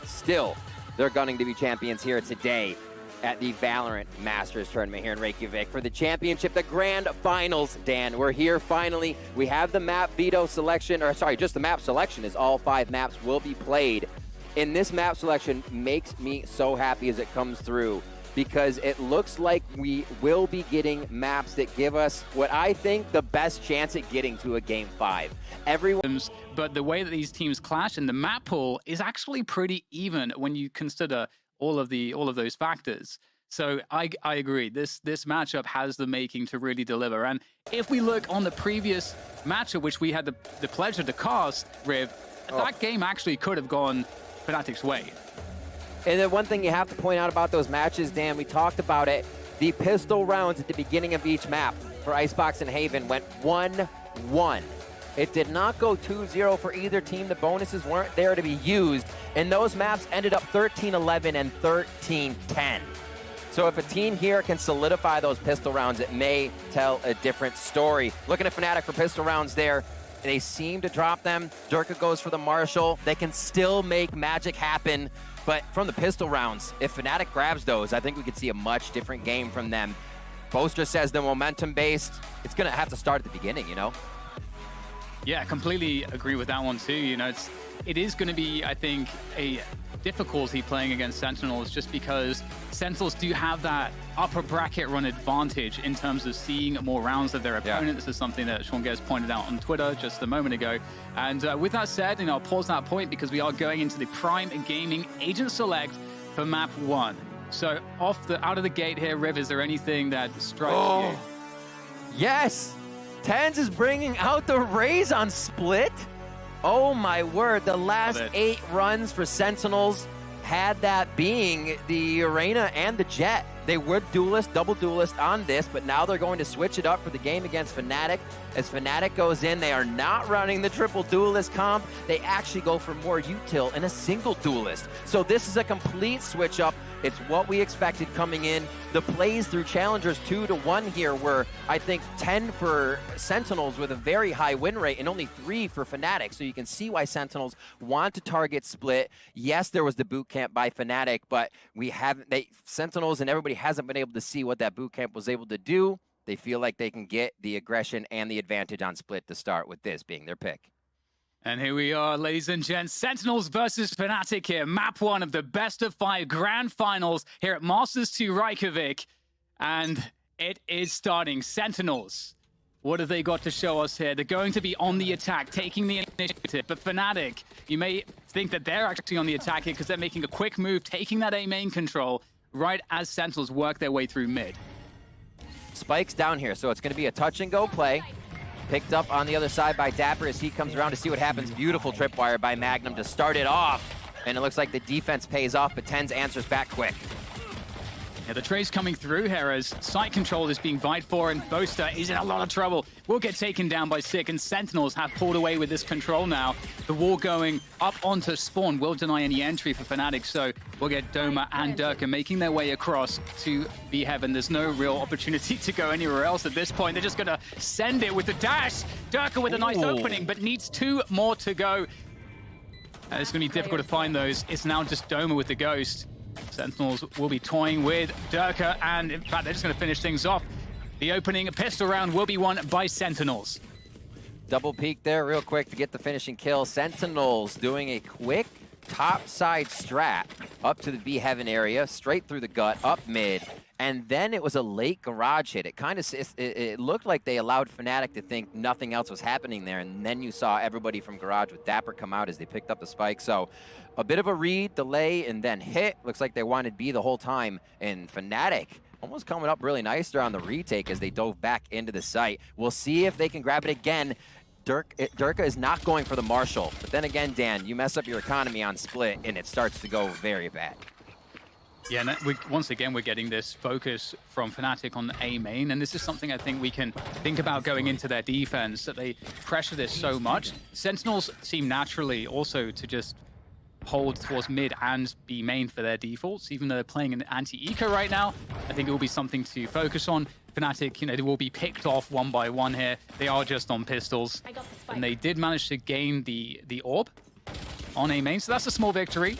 still, they're gunning to be champions here today at the Valorant Masters tournament here in Reykjavík for the championship, the grand finals. Dan, we're here finally. We have the map veto selection, or sorry, just the map selection is all 5 maps will be played. And this map selection makes me so happy as it comes through, because it looks like we will be getting maps that give us what I think the best chance at getting to a Game 5. But the way that these teams clash in the map pool is actually pretty even when you consider all of those factors. So I agree. This matchup has the making to really deliver. And if we look on the previous matchup, which we had the pleasure to cast, Riv, that game actually could have gone Fnatic's way. And then one thing you have to point out about those matches, Dan, we talked about it. The pistol rounds at the beginning of each map for Icebox and Haven went 1-1. It did not go 2-0 for either team. The bonuses weren't there to be used. And those maps ended up 13-11 and 13-10. So if a team here can solidify those pistol rounds, it may tell a different story. Looking at Fnatic for pistol rounds there. They seem to drop them. Durka goes for the Marshall. They can still make magic happen. But from the pistol rounds, if Fnatic grabs those, I think we could see a much different game from them. Boaster says the momentum-based, it's going to have to start at the beginning, you know? Yeah, completely agree with that one too. You know, it is going to be, I think, a difficulty playing against Sentinels, just because Sentinels do have that upper bracket run advantage in terms of seeing more rounds of their opponent. Yeah. This is something that Sean Gez pointed out on Twitter just a moment ago. And with that said, I'll pause that point because we are going into the Prime Gaming Agent Select for map 1. So out of the gate here, Riv, is there anything that strikes you? Yes! Tens is bringing out the Raze on Split. Oh my word, the last 8 runs for Sentinels had that being the Arena and the Jet. They were duelist, double duelist on this, but now they're going to switch it up for the game against Fnatic. As Fnatic goes in, they are not running the triple duelist comp. They actually go for more util and a single duelist. So this is a complete switch up. It's what we expected coming in. The plays through Challengers 2-1 here were, I think, 10 for Sentinels with a very high win rate and only 3 for Fnatic. So you can see why Sentinels want to target Split. Yes, there was the boot camp by Fnatic, but Sentinels and everybody hasn't been able to see what that boot camp was able to do. They feel like they can get the aggression and the advantage on Split to start, with this being their pick. And here we are, ladies and gents. Sentinels versus Fnatic here. Map 1 of the best of 5 grand finals here at Masters 2 Reykjavík. And it is starting. Sentinels, what have they got to show us here? They're going to be on the attack, taking the initiative. But Fnatic, you may think that they're actually on the attack here because they're making a quick move, taking that A main control right as Sentinels work their way through mid. Spike's down here, so it's going to be a touch and go play. Picked up on the other side by Dapper as he comes around to see what happens. Beautiful tripwire by Magnum to start it off. And it looks like the defense pays off, but Tens answers back quick. Yeah, the trade's coming through here as site control is being vied for, and Boaster is in a lot of trouble. Will get taken down by Sick, and Sentinels have pulled away with this control now. The wall going up onto spawn will deny any entry for Fnatic, so we'll get Doma and Durka making their way across to the Heaven. There's no real opportunity to go anywhere else at this point. They're just going to send it with the dash. Durka with a nice opening, but needs 2 more to go. It's going to be difficult to find those. It's now just Doma with the Ghost. Sentinels will be toying with Durka, and in fact, they're just going to finish things off. The opening pistol round will be won by Sentinels. Double peek there real quick to get the finishing kill. Sentinels doing a quick top side strat up to the B Heaven area, straight through the gut, up mid, and then it was a late garage hit. It looked like they allowed Fnatic to think nothing else was happening there, and then you saw everybody from garage with Dapper come out as they picked up the spike. So a bit of a read, delay, and then hit. Looks like they wanted B the whole time, and Fnatic almost coming up really nice there on the retake as they dove back into the site. We'll see if they can grab it again. Durka is not going for the Marshall, but then again, Dan, you mess up your economy on Split, and it starts to go very bad. Yeah, and once again, we're getting this focus from Fnatic on the A main, and this is something I think we can think about going into their defense, that they pressure this so much. Sentinels seem naturally also to just hold towards mid and B main for their defaults, even though they're playing an anti-eco right now. I think it will be something to focus on. Fnatic, they will be picked off one by one here. They are just on pistols, and they did manage to gain the orb on A main, so that's a small victory.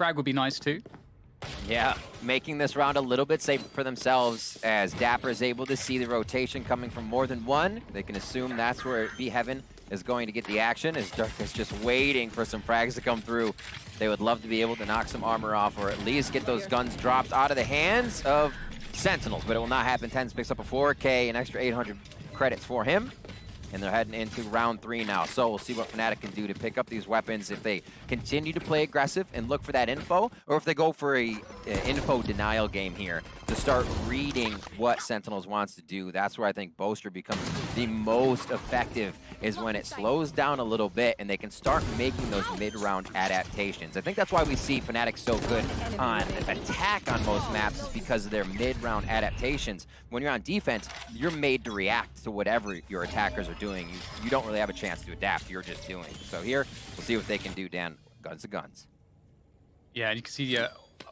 frag would be nice too. Yeah, making this round a little bit safer for themselves as Dapper is able to see the rotation coming from more than one. They can assume that's where B-Heaven is going to get the action, as Dirk is just waiting for some frags to come through. They would love to be able to knock some armor off or at least get those guns dropped out of the hands of Sentinels, but it will not happen. Tens picks up a 4K, an extra 800 credits for him. And they're heading into round 3 now. So we'll see what Fnatic can do to pick up these weapons, if they continue to play aggressive and look for that info, or if they go for a info denial game here to start reading what Sentinels wants to do. That's where I think Boaster becomes the most effective, is when it slows down a little bit and they can start making those mid-round adaptations. I think that's why we see Fnatic so good on attack on most maps, is because of their mid-round adaptations. When you're on defense, you're made to react to whatever your attackers are doing. You don't really have a chance to adapt, you're just doing. So here, we'll see what they can do, Dan. Guns to guns. Yeah, and you can see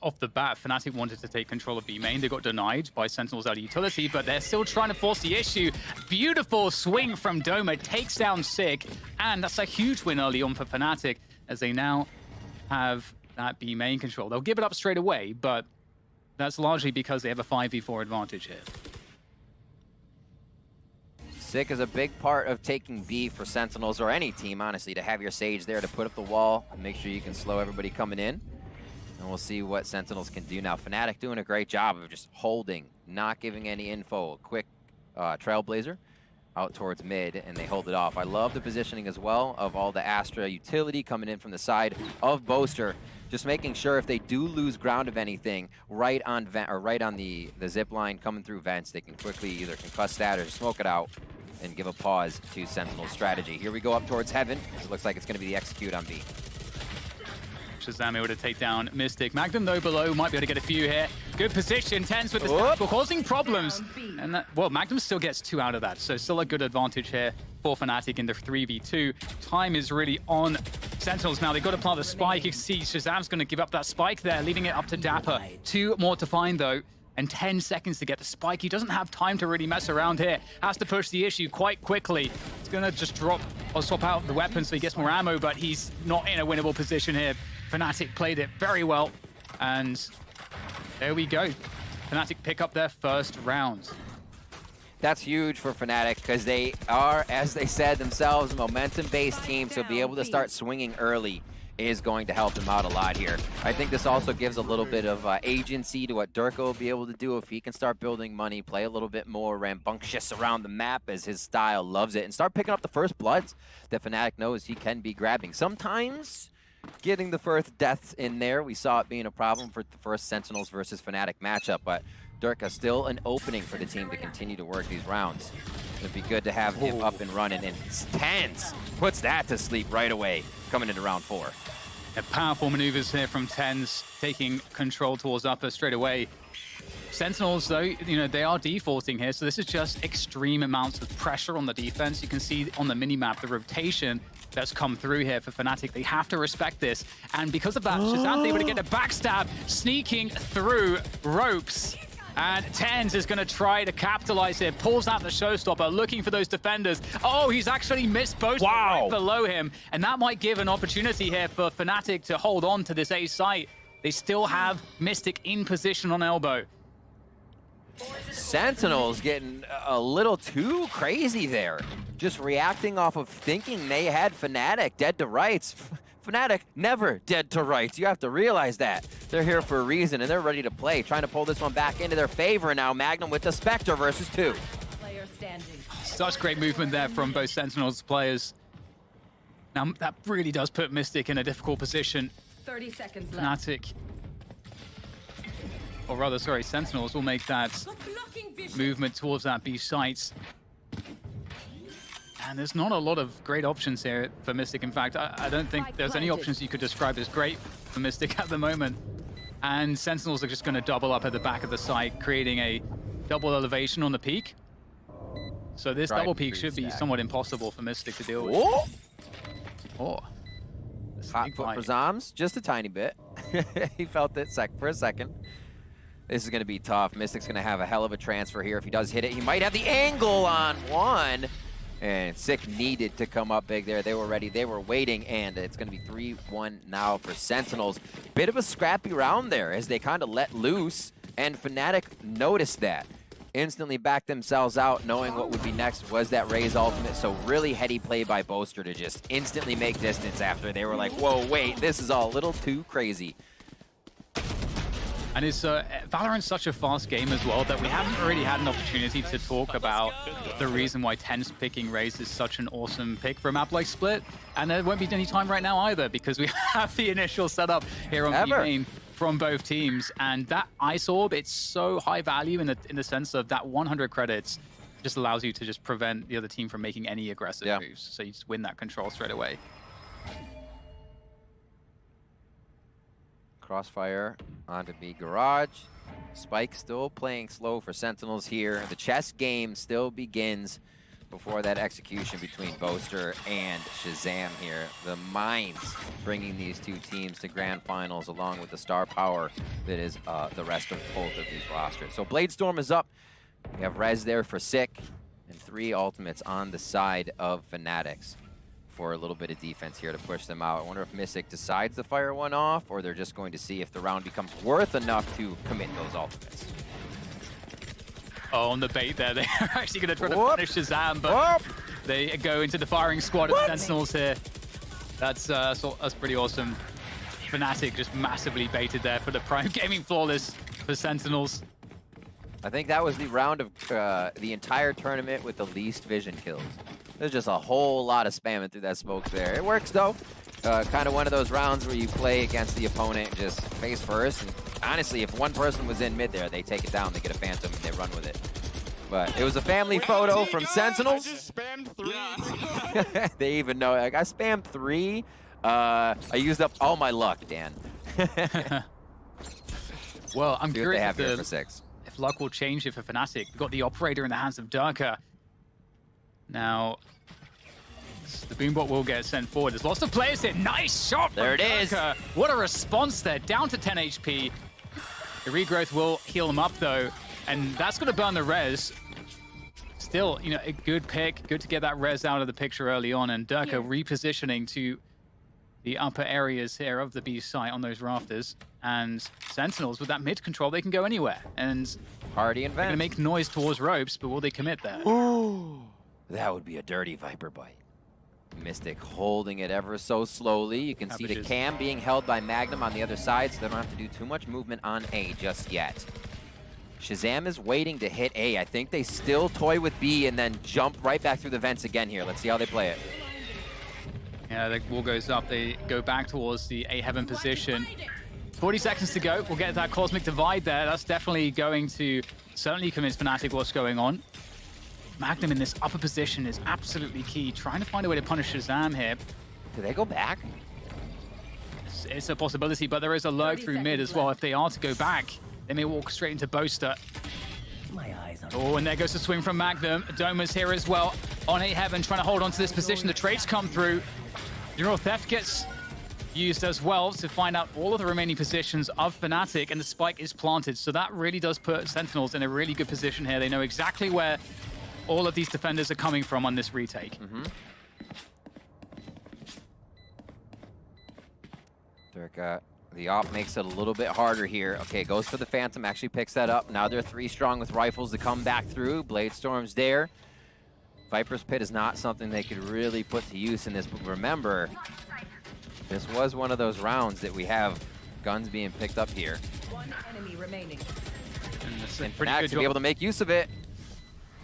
off the bat, Fnatic wanted to take control of B main. They got denied by Sentinels out of utility, but they're still trying to force the issue. Beautiful swing from Doma, takes down Sick, and that's a huge win early on for Fnatic, as they now have that B main control. They'll give it up straight away, but that's largely because they have a 5v4 advantage here. Sick is a big part of taking B for Sentinels, or any team, honestly, to have your Sage there to put up the wall and make sure you can slow everybody coming in. And we'll see what Sentinels can do now. Fnatic doing a great job of just holding, not giving any info. A quick Trailblazer out towards mid, and they hold it off. I love the positioning as well of all the Astra utility coming in from the side of Boaster. Just making sure if they do lose ground of anything, right on the zip line coming through vents, they can quickly either concuss that or smoke it out and give a pause to Sentinel's strategy. Here we go up towards Heaven. It looks like it's going to be the execute on B. Shazam able to take down Mystic. Magnum, though, below, might be able to get a few here. Good position, Tens with the tackle, causing problems. And that, well, Magnum still gets 2 out of that, so still a good advantage here for Fnatic in the 3v2. Time is really on Sentinels now. They've got to plant the spike. You can see Shazam's going to give up that spike there, leaving it up to Dapper. 2 more to find, though, and 10 seconds to get the spike. He doesn't have time to really mess around here. Has to push the issue quite quickly. He's going to just drop or swap out the weapon so he gets more ammo, but he's not in a winnable position here. Fnatic played it very well, and there we go. Fnatic pick up their first round. That's huge for Fnatic, because they are, as they said themselves, a momentum-based team, so be able to start swinging early is going to help them out a lot here. I think this also gives a little bit of agency to what Durko will be able to do if he can start building money, play a little bit more rambunctious around the map, as his style loves it, and start picking up the first bloods that Fnatic knows he can be grabbing. Sometimes getting the first deaths in there, we saw it being a problem for the first Sentinels versus Fnatic matchup, but Durka still an opening for the team to continue to work these rounds. It'd be good to have him up and running, and Tens puts that to sleep right away coming into round 4. Powerful maneuvers here from Tens, taking control towards upper straight away. Sentinels, though, you know, they are defaulting here, so this is just extreme amounts of pressure on the defense. You can see on the minimap the rotation that's come through here for Fnatic. They have to respect this, and because of that, Shazam's able to get a backstab, sneaking through ropes. And Tens is going to try to capitalize here, pulls out the showstopper, looking for those defenders. Oh, he's actually missed both right below him, and that might give an opportunity here for Fnatic to hold on to this A site. They still have Mystic in position on elbow. Sentinels getting a little too crazy there. Just reacting off of thinking they had Fnatic dead to rights. Fnatic never dead to rights. You have to realize that. They're here for a reason, and they're ready to play. Trying to pull this one back into their favor now. Magnum with the Spectre versus 2. Such great movement there from both Sentinels players. Now, that really does put Mystic in a difficult position. 30 seconds left. Fnatic, or rather, sorry, Sentinels will make that movement towards that B site. And there's not a lot of great options here for Mystic. In fact, I don't think there's any options you could describe as great for Mystic at the moment. And Sentinels are just going to double up at the back of the site, creating a double elevation on the peak. So this double peak should be somewhat impossible for Mystic to deal with. Oh! Hot foot for Zams, just a tiny bit. He felt it for a second. This is going to be tough. Mystic's going to have a hell of a transfer here. If he does hit it, he might have the angle on one. And Sick needed to come up big there. They were ready, they were waiting, and it's going to be 3-1 now for Sentinels. Bit of a scrappy round there as they kind of let loose, and Fnatic noticed that. Instantly backed themselves out, knowing what would be next was that Raze ultimate. So really heady play by Boaster to just instantly make distance after. They were like, whoa, wait, this is all a little too crazy. And it's Valorant's such a fast game as well that we haven't really had an opportunity to talk about the reason why Ten's picking Raze is such an awesome pick for a map like Split. And there won't be any time right now either because we have the initial setup here on Game from both teams. And that Ice Orb, it's so high value in the sense of that 100 credits just allows you to just prevent the other team from making any aggressive moves. So you just win that control straight away. Crossfire onto B Garage. Spike still playing slow for Sentinels here. The chess game still begins before that execution between Boaster and Shazam here. The minds bringing these two teams to grand finals along with the star power that is the rest of both of these rosters. So Bladestorm is up. We have Rez there for Sick and 3 ultimates on the side of Fanatics for a little bit of defense here to push them out. I wonder if Mystic decides to fire one off, or they're just going to see if the round becomes worth enough to commit those ultimates. Oh, on the bait there, they're actually going to try to punish Shazam, but they go into the firing squad of Sentinels here. That's pretty awesome. Fnatic just massively baited there for the Prime Gaming Flawless for Sentinels. I think that was the round of the entire tournament with the least vision kills. There's just a whole lot of spamming through that smoke there. It works though. Kind of one of those rounds where you play against the opponent just face first. And honestly, if one person was in mid there, they take it down, they get a Phantom, and they run with it. But it was a family photo from Sentinels. I just spammed 3. They even know. Like, I spammed 3. I used up all my luck, Dan. Well, I'm See what they curious have here for 6. if luck will change it for Fnatic. We've got the operator in the hands of Durka. Now, the Boombot will get sent forward. There's lots of players here. Nice shot from There it is. Durka. What a response there. Down to 10 HP. The regrowth will heal him up, though. And that's going to burn the res. Still, you know, a good pick. Good to get that res out of the picture early on. And Durka repositioning to the upper areas here of the B site on those rafters. And Sentinels, with that mid control, they can go anywhere. And Hardy and they're going to Vance. make noise towards ropes, but will they commit there? Ooh, that would be a dirty Viper bite. Mystic holding it ever so slowly. You can see the cam being held by Magnum on the other side, so they don't have to do too much movement on A just yet. Shazam is waiting to hit A. I think they still toy with B and then jump right back through the vents again here. Let's see how they play it. Yeah, the wall goes up. They go back towards the A heaven position. 40 seconds to go. We'll get that Cosmic Divide there. That's definitely going to certainly convince Fnatic what's going on. Magnum in this upper position is absolutely key. Trying to find a way to punish Shazam here. Do they go back? It's a possibility, but there is a lurk through mid as well. If they are to go back, they may walk straight into Boaster. Oh, and there goes the swing from Magnum. Doma's here as well on A heaven, trying to hold on to this position. The trades come through. General Theft gets used as well to find out all of the remaining positions of Fnatic, and the spike is planted. So that really does put Sentinels in a really good position here. They know exactly where all of these defenders are coming from on this retake. Durka, the op makes it a little bit harder here. Okay, goes for the Phantom, actually picks that up. Now they're 3 strong with rifles to come back through. Bladestorm's there. Viper's Pit is not something they could really put to use in this, but remember, this was one of those rounds that we have guns being picked up here. One enemy remaining. And Fnatic to be able to make use of it.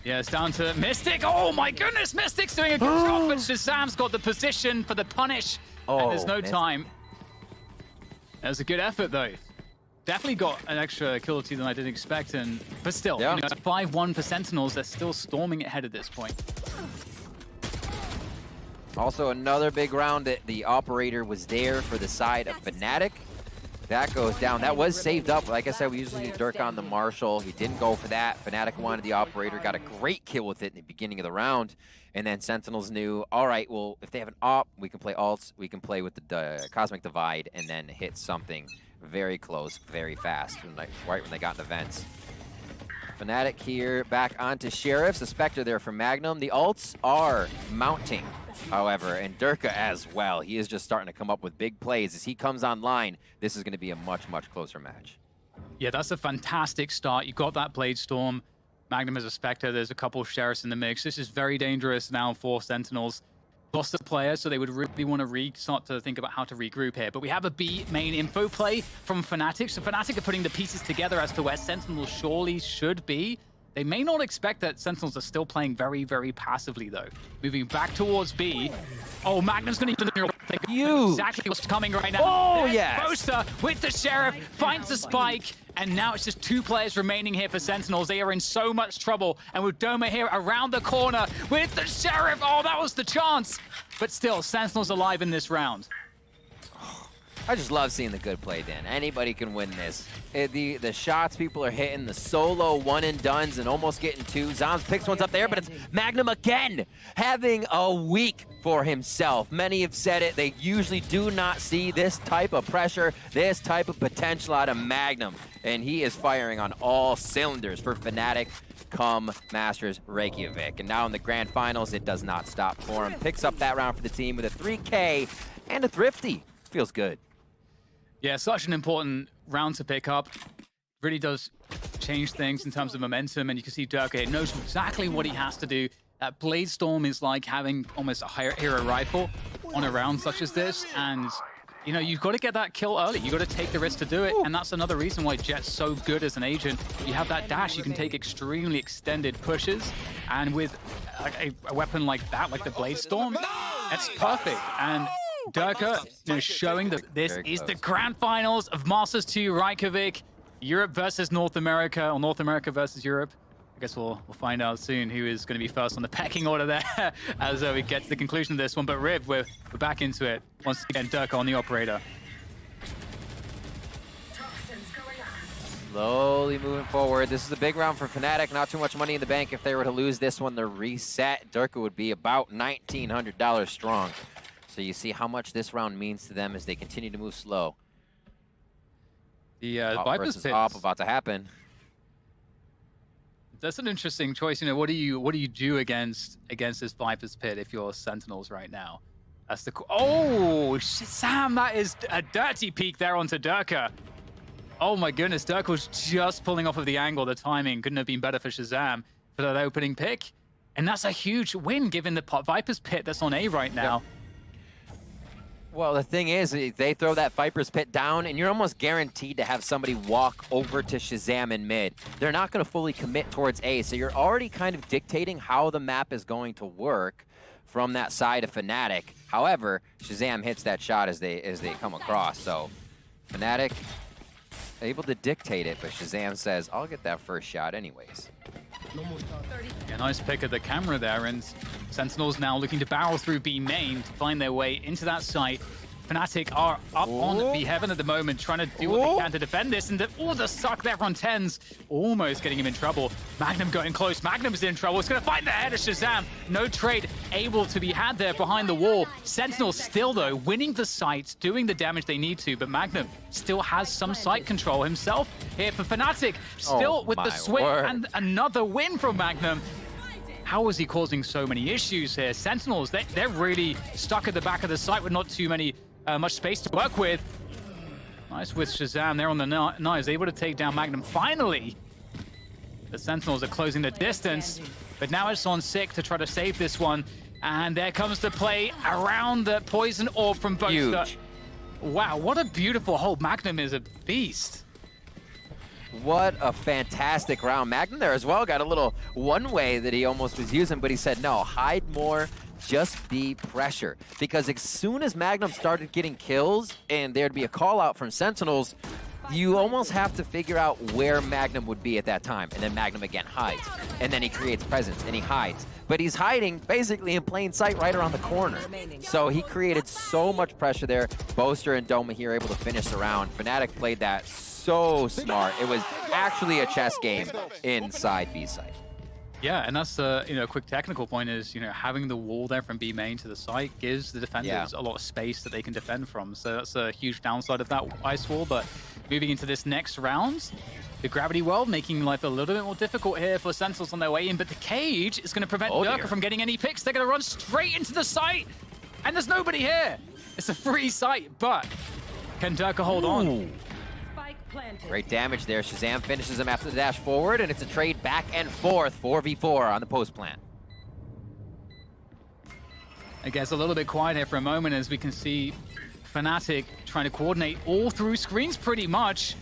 Yeah, it's down to Mystic. Oh my goodness, Mystic's doing a good job, but Shazam's got the position for the punish, and there's no time. That was a good effort, though. Definitely got an extra kill or 2 than I didn't expect, but still, you know, 5-1 for Sentinels. They're still storming ahead at this point. Also, another big round that the operator was there for the side of Fnatic. That goes down. That was saved up. Like I said, we usually do Dirk on the Marshall. He didn't go for that. Fnatic wanted the operator, got a great kill with it in the beginning of the round. And then Sentinels knew, all right, well, if they have an op, we can play alts, we can play with the Cosmic Divide and then hit something very close, very fast, right when they got in the vents. Fnatic here back onto Sheriffs. A Spectre there for Magnum. The ults are mounting, however, and Durka as well. He is just starting to come up with big plays. As he comes online, this is going to be a much, much closer match. Yeah, that's a fantastic start. You've got that Blade Storm. Magnum is a Spectre. There's a couple of Sheriffs in the mix. This is very dangerous now for Sentinels. Lost a player, so they would really want to start to think about how to regroup here. But we have a B main info play from Fnatic. So Fnatic are putting the pieces together as to where Sentinels surely should be. They may not expect that Sentinels are still playing very, very passively, though. Moving back towards B. Oh, Magnum's going to think exactly what's coming right now. Oh, There's yes. Boaster with the Sheriff, finds the spike, and now it's just 2 players remaining here for Sentinels. They are in so much trouble, and with Doma here around the corner with the Sheriff. Oh, that was the chance. But still, Sentinels alive in this round. I just love seeing the good play, Dan. Anybody can win this. The shots people are hitting, the solo one-and-dones and almost getting 2. Zombs picks one's up there, but it's Magnum again, having a week for himself. Many have said it. They usually do not see this type of pressure, this type of potential out of Magnum. And he is firing on all cylinders for Fnatic come Masters Reykjavík. And now in the grand finals, it does not stop for him. Picks up that round for the team with a 3K and a Thrifty. Feels good. Yeah, such an important round to pick up. Really does change things in terms of momentum, and you can see Durka knows exactly what he has to do. That Blade Storm is like having almost a hero rifle on a round such as this, and you know, you've got to get that kill early. You've got to take the risk to do it, and that's another reason why Jet's so good as an agent. You have that dash, you can take extremely extended pushes, and with a weapon like that, like the Blade Storm, that's perfect. And Durka is showing that this is the grand finals of Masters 2 Reykjavík, Europe versus North America, or North America versus Europe. I guess we'll find out soon who is going to be first on the pecking order there as we get to the conclusion of this one. But Riv, we're back into it. Once again, Durka on the operator. Slowly moving forward. This is a big round for Fnatic. Not too much money in the bank. If they were to lose this one, the reset, Durka would be about $1,900 strong. So you see how much this round means to them as they continue to move slow. The Top Viper's versus pit. Op about to happen. That's an interesting choice. You know, what do you do against this Viper's pit if you're Sentinels right now? That's the oh Sam, that is a dirty peek there onto Durka. Oh my goodness, Durka was just pulling off of the angle. The timing couldn't have been better for Shazam for that opening pick, and that's a huge win given the Viper's pit that's on A right now. Yeah. Well, the thing is, they throw that Viper's Pit down, and you're almost guaranteed to have somebody walk over to Shazam in mid. They're not going to fully commit towards A, so you're already kind of dictating how the map is going to work from that side of Fnatic. However, Shazam hits that shot as they come across, so Fnatic able to dictate it, but Shazam says, I'll get that first shot anyways. Yeah, nice pick of the camera there, and Sentinels now looking to barrel through B main to find their way into that site. Fnatic are up on B heaven at the moment, trying to do what they can to defend this, and the suck there on 10s, almost getting him in trouble. Magnum going close, Magnum's in trouble, it's gonna find the head of Shazam. No trade able to be had there behind the wall. Sentinels still though, winning the site, doing the damage they need to, but Magnum still has some site control himself here for Fnatic. Still with the swing and another win from Magnum. How is he causing so many issues here? Sentinels, they're really stuck at the back of the site with not too much space to work with. Nice with Shazam there on the knives, able to take down Magnum finally. The Sentinels are closing the distance, but now it's on Sick to try to save this one. And there comes the play around the poison orb from Boaster. Wow, what a beautiful hold. Magnum is a beast. What a fantastic round. Magnum there as well got a little one-way that he almost was using, but he said, no, hide more, just be pressure. Because as soon as Magnum started getting kills and there'd be a call out from Sentinels, you almost have to figure out where Magnum would be at that time. And then Magnum again hides. And then he creates presence and he hides. But he's hiding basically in plain sight right around the corner. So he created so much pressure there. Boaster and Doma here able to finish the round. Fnatic played that so smart. It was actually a chess game inside B site. Yeah, and that's a quick technical point is, having the wall there from B main to the site gives the defenders a lot of space that they can defend from. So that's a huge downside of that ice wall. But moving into this next round, the gravity world, making life a little bit more difficult here for Sentinels on their way in, but the cage is going to prevent Durka from getting any picks. They're going to run straight into the site, and there's nobody here. It's a free site, but can Durka hold on? Great damage there. Shazam finishes him after the dash forward, and it's a trade back and forth, 4v4 on the post plant. It gets a little bit quiet here for a moment as we can see Fnatic trying to coordinate all through screens pretty much.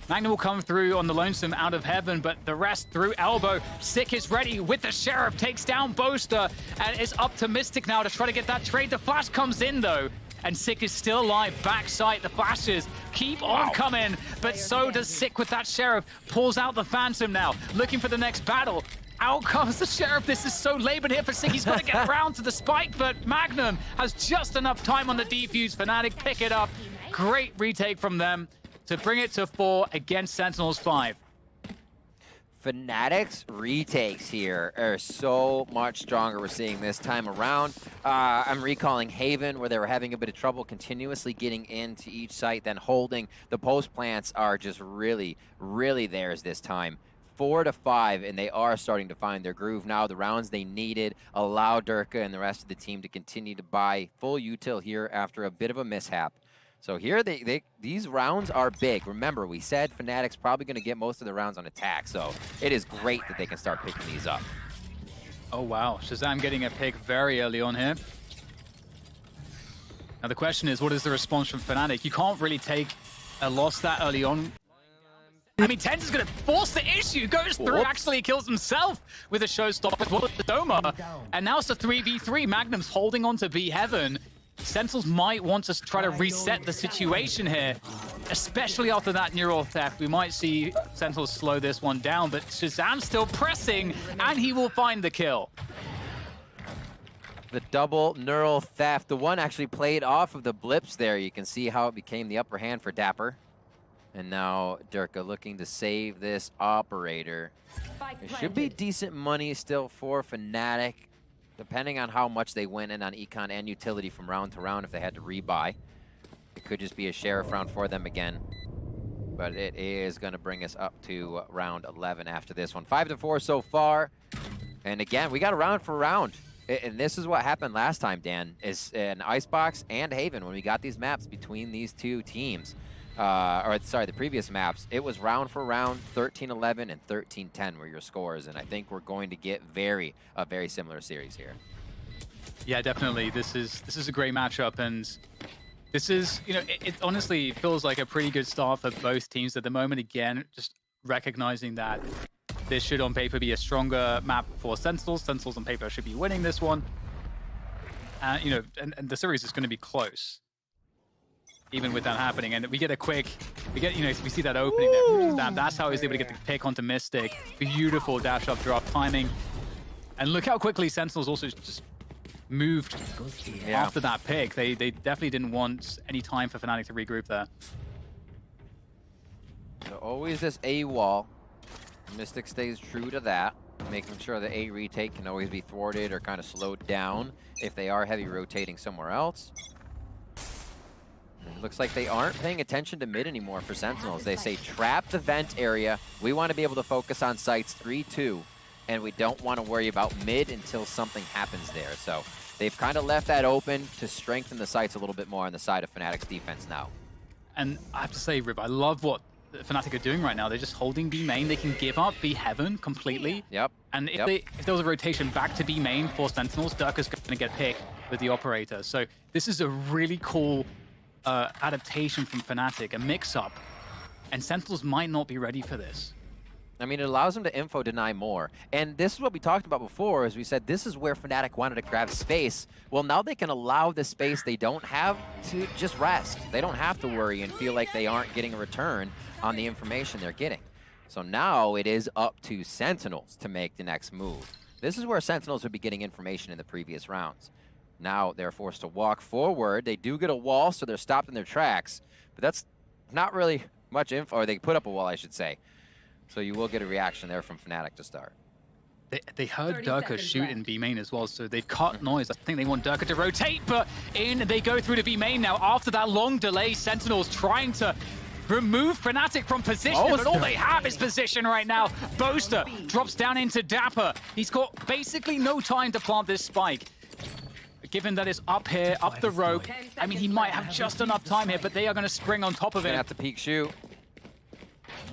Magnum will come through on the Lonesome out of heaven, but the rest through elbow. Sick is ready with the Sheriff, takes down Boaster, and it's up to Mystic now to try to get that trade. The flash comes in though, and Sick is still alive. Backside, the flashes keep on coming, but so does Sick with that Sheriff. Pulls out the Phantom now, looking for the next battle. Out comes the Sheriff. This is so labored here for Sick. He's got to get around to the spike, but Magnum has just enough time on the defuse. Fnatic pick it up. Great retake from them to bring it to 4 against Sentinels 5. Fnatic's retakes here are so much stronger we're seeing this time around. I'm recalling Haven, where they were having a bit of trouble continuously getting into each site, then holding. The post plants are just really, really theirs this time. 4-5, and they are starting to find their groove now. The rounds they needed allow Durka and the rest of the team to continue to buy full util here after a bit of a mishap. So here, these rounds are big. Remember, we said Fnatic's probably going to get most of the rounds on attack, so it is great that they can start picking these up. Oh, wow. Shazam getting a pick very early on here. Now, the question is, what is the response from Fnatic? You can't really take a loss that early on. I mean, Tens is going to force the issue, goes through, actually kills himself with a showstopper as well as the Doma. And now it's a 3v3. Magnum's holding on to B Heaven. Sentinels might want to try to reset the situation here, especially after that neural theft. We might see Sentinels slow this one down, but Shazam's still pressing, and he will find the kill. The double neural theft. The one actually played off of the blips there. You can see how it became the upper hand for Dapper. And now Durka looking to save this operator. It should be decent money still for Fnatic, depending on how much they win in on econ and utility from round to round if they had to rebuy. It could just be a Sheriff round for them again. But it is going to bring us up to round 11 after this one. 5-4 so far. And again, we got a round for round. And this is what happened last time, Dan, is in Icebox and Haven when we got these maps between these two teams. The previous maps, it was round for round, 13-11 and 13-10 were your scores, and I think we're going to get a very similar series here. Yeah, definitely. This is a great matchup, and this is, you know, it honestly feels like a pretty good start for both teams at the moment. Again, just recognizing that this should on paper be a stronger map for Sentinels. Sentinels on paper should be winning this one. You know, and the series is going to be close, even with that happening. And we get we see that opening there. That's how he's able to get the pick onto Mystic. Beautiful dash up drop timing. And look how quickly Sentinels also just moved after that pick. They definitely didn't want any time for Fnatic to regroup there. So always this A wall. Mystic stays true to that, making sure the A retake can always be thwarted or kind of slowed down if they are heavy rotating somewhere else. It looks like they aren't paying attention to mid anymore for Sentinels. They say trap the vent area. We want to be able to focus on sites 3-2, and we don't want to worry about mid until something happens there. So they've kind of left that open to strengthen the sites a little bit more on the side of Fnatic's defense now. And I have to say, Rib, I love what Fnatic are doing right now. They're just holding B main. They can give up B Heaven completely. Yep. And if there was a rotation back to B main for Sentinels, Durka's going to get picked with the operator. So this is a really cool adaptation from Fnatic, a mix-up, and Sentinels might not be ready for this. I mean, it allows them to info deny more. And this is what we talked about before, as we said, this is where Fnatic wanted to grab space. Well, now they can allow the space they don't have to just rest. They don't have to worry and feel like they aren't getting a return on the information they're getting. So now it is up to Sentinels to make the next move. This is where Sentinels would be getting information in the previous rounds. Now they're forced to walk forward. They do get a wall, so they're stopped in their tracks. But that's not really much info, or they put up a wall, I should say. So you will get a reaction there from Fnatic to start. They heard Durka shoot in B main as well, so they've cut noise. I think they want Durka to rotate, but in they go through to B main now. After that long delay, Sentinels trying to remove Fnatic from position, but all they have is position right now. Boaster drops down into Dapper. He's got basically no time to plant this spike. Given that it's up here, up the rope, I mean, he might have just enough time here, but they are going to spring on top of it. Gonna have to peek shoot.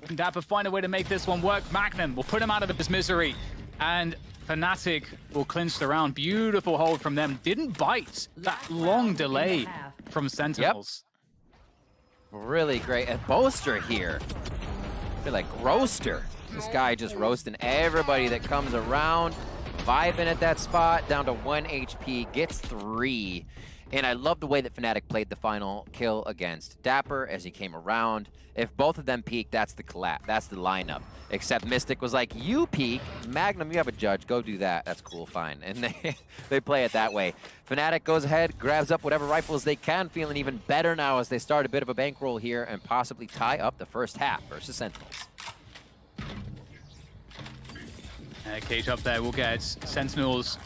And Dapper find a way to make this one work. Magnum will put him out of his misery. And Fnatic will clinch the round. Beautiful hold from them. Didn't bite that long delay from Sentinels. Yep. Really great. And Boaster here. I feel like roaster. This guy just roasting everybody that comes around. Vibing at that spot, down to 1 HP, gets 3. And I love the way that Fnatic played the final kill against Dapper as he came around. If both of them peak, that's the collapse. That's the lineup. Except Mystic was like, you peak, Magnum, you have a judge, go do that. That's cool, fine. And they play it that way. Fnatic goes ahead, grabs up whatever rifles they can, feeling even better now as they start a bit of a bankroll here and possibly tie up the first half versus Sentinels. Cage up there will get Sentinels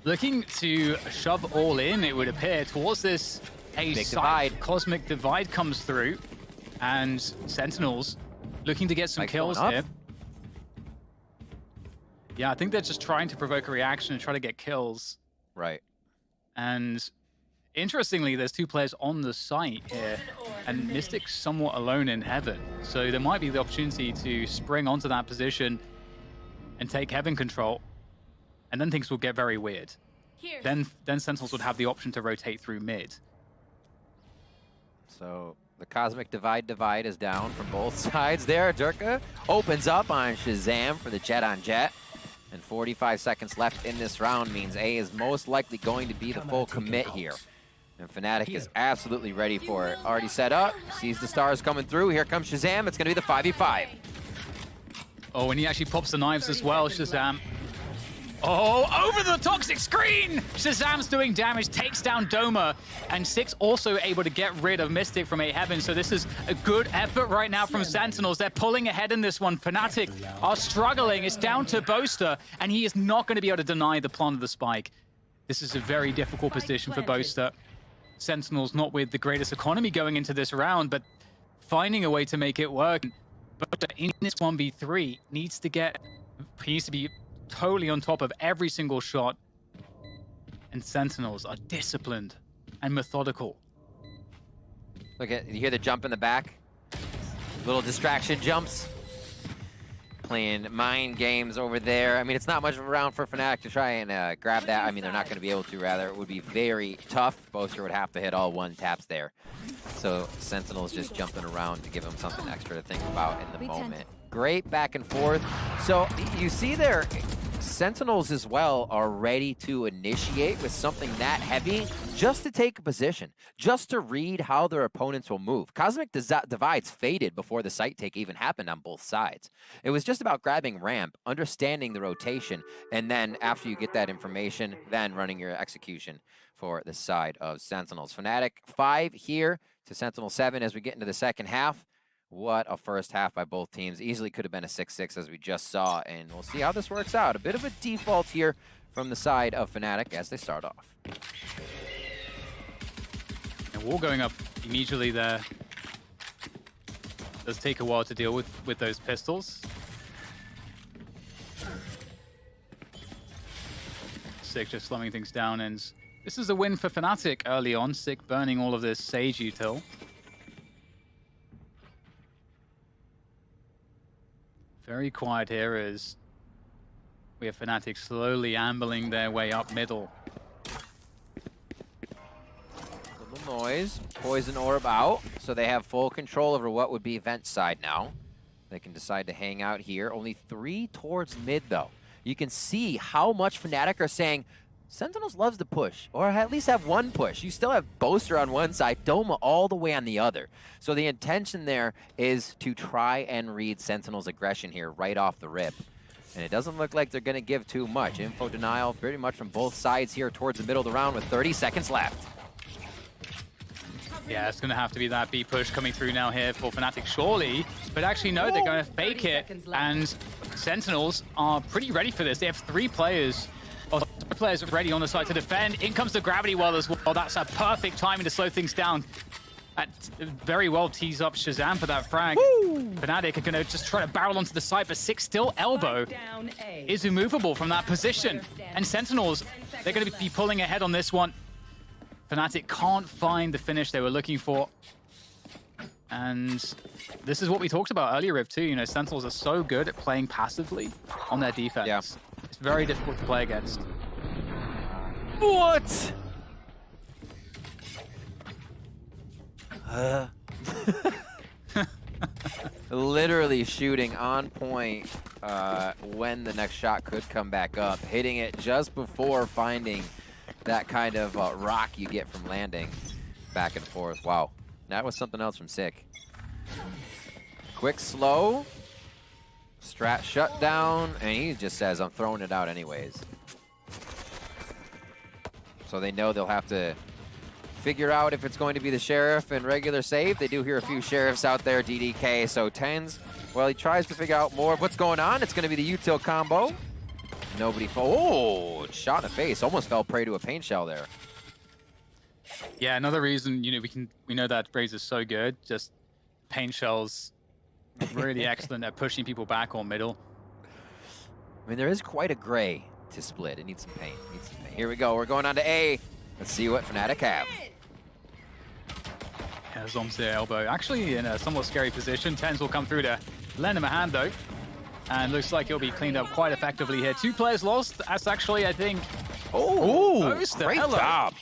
looking to shove all in, it would appear, towards this divide. Cosmic divide comes through, and Sentinels looking to get some kills here. Yeah, I think they're just trying to provoke a reaction and try to get kills. Right. And interestingly, there's 2 players on the site here, and Mystic's somewhat alone in Heaven. So there might be the opportunity to spring onto that position and take Heaven control, and then things will get very weird. Then Sentinels would have the option to rotate through mid. So the Cosmic Divide is down from both sides there. Durka opens up on Shazam for the Jet on Jet. And 45 seconds left in this round means A is most likely going to be the full commit here. And Fnatic is absolutely ready for it. Already set up, sees the stars coming through. Here comes Shazam, it's gonna be the 5v5. Oh, and he actually pops the knives as well, Shazam. Oh, over the toxic screen! Shazam's doing damage, takes down Doma, and Six also able to get rid of Mystic from A Heaven, so this is a good effort right now from Sentinels. They're pulling ahead in this one. Fnatic are struggling. It's down to Boaster, and he is not going to be able to deny the plant of the spike. This is a very difficult position for Boaster. Sentinels not with the greatest economy going into this round, but finding a way to make it work. But in this 1v3, he needs to be totally on top of every single shot. And Sentinels are disciplined and methodical. Look at, you hear the jump in the back? Little distraction jumps. Playing mind games over there. I mean, it's not much of a round for Fnatic to try and grab that. I mean, they're not going to be able to, rather. It would be very tough. Boaster would have to hit all 1 taps there. So Sentinel's just jumping around to give him something extra to think about in the moment. Great back and forth. So you see there, Sentinels as well are ready to initiate with something that heavy just to take a position, just to read how their opponents will move. Cosmic Divides faded before the site take even happened on both sides. It was just about grabbing ramp, understanding the rotation, and then after you get that information, then running your execution for the side of Sentinels. Fnatic 5 here to Sentinel 7 as we get into the second half. What a first half by both teams. Easily could have been a 6-6 as we just saw, and we'll see how this works out. A bit of a default here from the side of Fnatic as they start off. And wall going up immediately there. Does take a while to deal with those pistols. Sick just slowing things down, and this is a win for Fnatic early on. Sick burning all of this Sage util. Very quiet here as we have Fnatic slowly ambling their way up middle. Little noise, poison orb out, so they have full control over what would be vent side now. They can decide to hang out here. Only 3 towards mid though. You can see how much Fnatic are saying, Sentinels loves to push, or at least have 1 push. You still have Boaster on one side, Doma all the way on the other. So the intention there is to try and read Sentinels' aggression here right off the rip. And it doesn't look like they're going to give too much. Info denial pretty much from both sides here towards the middle of the round with 30 seconds left. Yeah, it's going to have to be that B push coming through now here for Fnatic, surely. But actually, no, they're going to fake it. And Sentinels are pretty ready for this. They have 3 players. Players ready on the side to defend. In comes the gravity well as well. That's a perfect timing to slow things down. That very well tees up Shazam for that frag. Fnatic are going to just try to barrel onto the side, but Six still elbow is immovable from that position. And Sentinels, they're going to be pulling ahead on this one. Fnatic can't find the finish they were looking for. And this is what we talked about earlier, Riv, too. You know, Sentinels are so good at playing passively on their defense. Yeah. It's very difficult to play against. What? Literally shooting on point when the next shot could come back up, hitting it just before finding that kind of rock you get from landing back and forth. Wow, that was something else from Sick. Quick, slow, strat shut down, and he just says, I'm throwing it out anyways. So they know they'll have to figure out if it's going to be the Sheriff and regular save. They do hear a few Sheriffs out there, DDK. So Tens, well, he tries to figure out more of what's going on. It's going to be the util combo. Nobody oh, shot in the face. Almost fell prey to a paint shell there. Yeah, another reason, you know, we know that Raze is so good. Just paint shells, really excellent at pushing people back or middle. I mean, there is quite a gray to split. It needs some paint. Here we go. We're going on to A. Let's see what Fnatic have. Yeah, Zom's there, elbow. Actually in a somewhat scary position. Tens will come through to lend him a hand, though. And looks like it'll be cleaned up quite effectively here. 2 players lost. That's actually, I think... Oh, Boaster, great hello. job.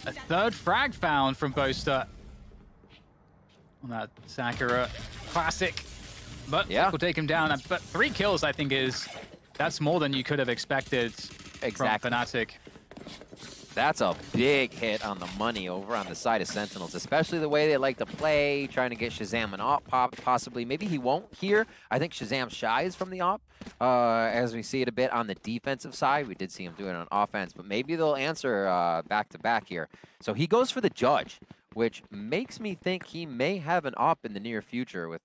A 3rd frag found from Boaster on that Sakura classic. But yeah, we'll take him down. But 3 kills, I think, that's more than you could have expected from Fnatic. That's a big hit on the money over on the side of Sentinels, especially the way they like to play, trying to get Shazam an op pop, possibly. Maybe he won't here. I think Shazam shies from the op, as we see it a bit on the defensive side. We did see him do it on offense, but maybe they'll answer back-to-back here. So he goes for the Judge, which makes me think he may have an op in the near future with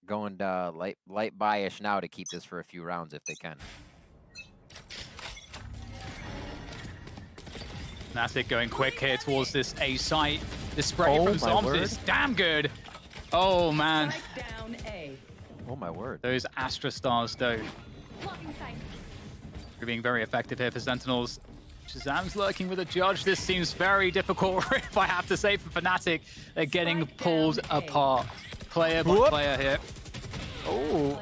going light buy-ish now to keep this for a few rounds if they can. Fnatic going quick here towards this A site. The spray from Zombs is damn good. Oh, man. Oh, my word. Those Astra Stars, though. They're being very effective here for Sentinels. Shazam's lurking with a Judge. This seems very difficult, if I have to say, for Fnatic. They're getting pulled apart. Player by player here. Oh.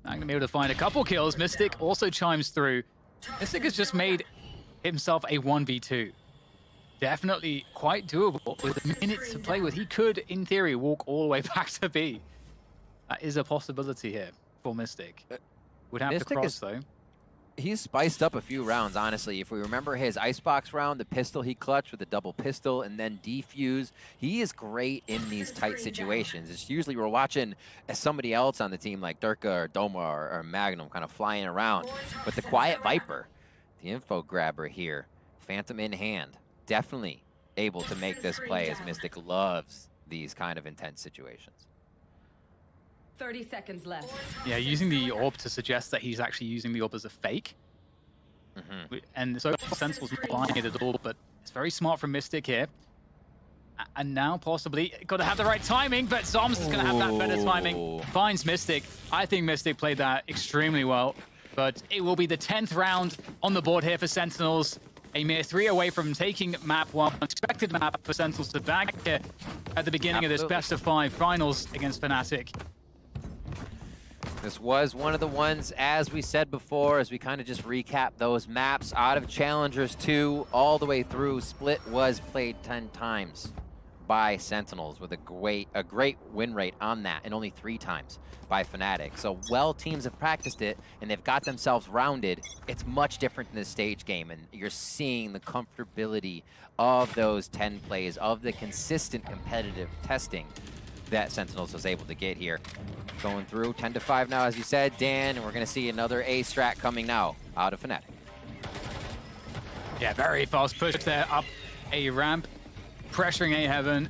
I'm going to be able to find a couple kills. Mystic also chimes through. Mystic has just made himself a 1v2. Definitely quite doable with minutes to play with. He could, in theory, walk all the way back to B. That is a possibility here for Mystic. Would have Mystic to cross, though. He's spiced up a few rounds, honestly. If we remember his Icebox round, the pistol he clutched with a double pistol and then defuse, he is great in these tight situations. It's usually we're watching somebody else on the team like Durka or Doma or Magnum kind of flying around. But the Quiet Viper, the info grabber here, Phantom in hand, definitely able to make this play as Mystic loves these kind of intense situations. 30 seconds left. Yeah, using the orb to suggest that he's actually using the orb as a fake. And so Sentinel's not buying it at all, but it's very smart from Mystic here. And now possibly got to have the right timing, but Zoms is going to have that better timing. Finds Mystic. I think Mystic played that extremely well, but it will be the 10th round on the board here for Sentinels. A mere 3 away from taking map 1. Expected map for Sentinels to bag here at the beginning of this best-of-5 finals against Fnatic. This was one of the ones, as we said before, as we kind of just recap those maps, out of Challengers 2 all the way through, Split was played 10 times by Sentinels with a great win rate on that, and only 3 times by Fnatic. So while teams have practiced it and they've got themselves rounded, it's much different than the stage game, and you're seeing the comfortability of those 10 plays, of the consistent competitive testing that Sentinels was able to get here. Going through 10-5 now, as you said, Dan, and we're going to see another A strat coming now out of Fnatic. Yeah, very fast push there up a ramp, pressuring A Heaven,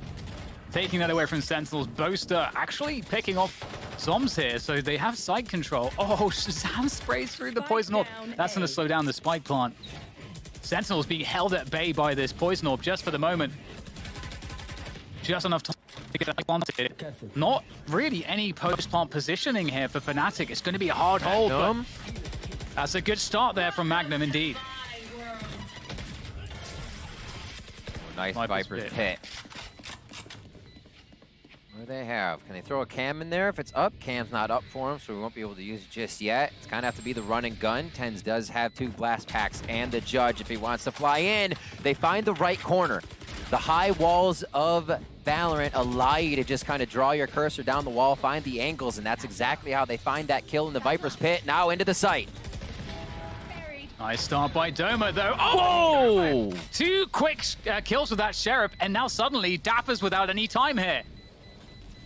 taking that away from Sentinels. Boaster actually picking off Zoms here, so they have side control. Oh, Shazam sprays through the Poison Orb. That's going to slow down the spike plant. Sentinels being held at bay by this Poison Orb just for the moment. just enough time to get planted. Not really any post-plant positioning here for Fnatic. It's going to be a hard hold, but that's a good start there from Magnum, indeed. Nice Viper's Pit. What do they have? Can they throw a cam in there? If it's up, cam's not up for him, so we won't be able to use it just yet. It's kind of have to be the run and gun. Tens does have 2 blast packs and the Judge if he wants to fly in. They find the right corner. The high walls of Valorant allow you to just kind of draw your cursor down the wall, find the angles, and that's exactly how they find that kill in the Viper's Pit. Now into the site. Nice start by Doma, though. Oh! 2 quick kills with that Sheriff, and now suddenly Dapper's without any time here.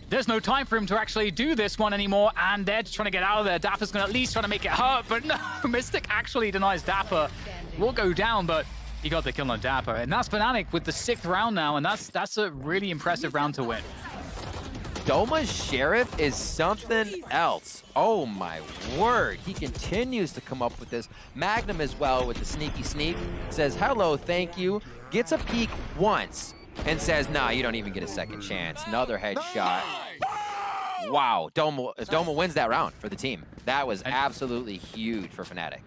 There's no time for him to actually do this one anymore, and they're just trying to get out of there. Dapper's going to at least try to make it hurt, but no, Mystic actually denies Dapper. Will go down, but he got the kill on Dapper. And that's Fnatic with the 6th round now, and that's a really impressive round to win. Doma's Sheriff is something else. Oh my word. He continues to come up with this. Magnum as well with the sneaky sneak. Says, hello, thank you. Gets a peek once and says, nah, you don't even get a second chance. Another headshot. Wow, Doma wins that round for the team. That was absolutely huge for Fnatic.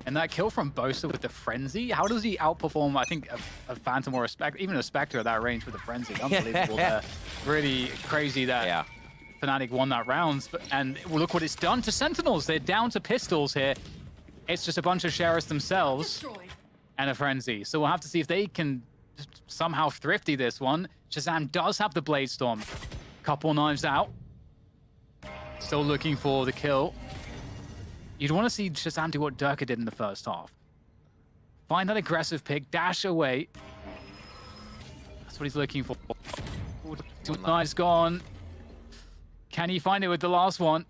And that kill from Boaster with the Frenzy, how does he outperform, I think, a Phantom or even a Spectre at that range with the Frenzy? Unbelievable there. Really crazy that Fnatic won that round. And look what it's done to Sentinels. They're down to pistols here. It's just a bunch of Sheriffs themselves and a Frenzy. So we'll have to see if they can somehow thrifty this one. Shazam does have the Blade Storm. Couple knives out. Still looking for the kill. You'd want to see Shazam do what Durka did in the first half. Find that aggressive pick, dash away. That's what he's looking for. Two knives gone. Can he find it with the last one?